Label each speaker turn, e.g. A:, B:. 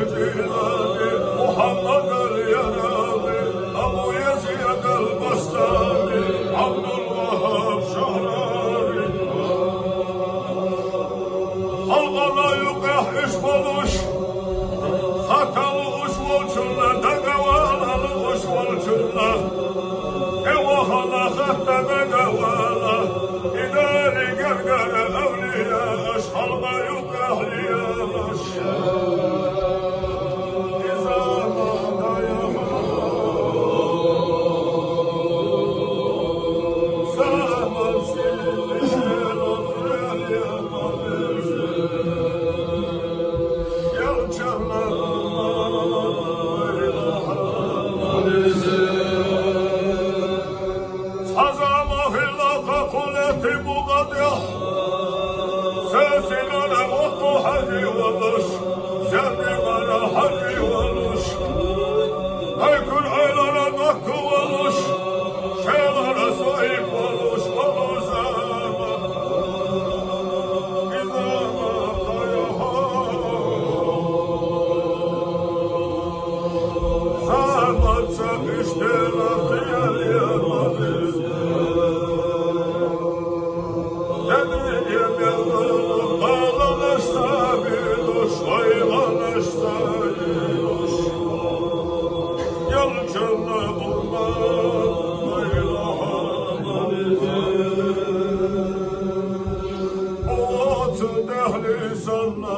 A: الجيلاني محمد الينامي أبو يزيد البستاني عبد الوهاب شهراني Halkala yuqah iş boluş Hatalı uç bolçunla Dagavalalı uç bolçunla Evahala hatta dagavalla İdari gergara evliyaş Halka yuqah liyaş İzamada yaman Zaman silmişler Odrel yaman Sesine mutlu hadi oluş, sevdiğine hadi oluş. Aykır aylara hakkı oluş, şeylere sahip oluş, olu zaman. İzama dayahan, zaman çakıştılar diyar yamadız. Dehli sana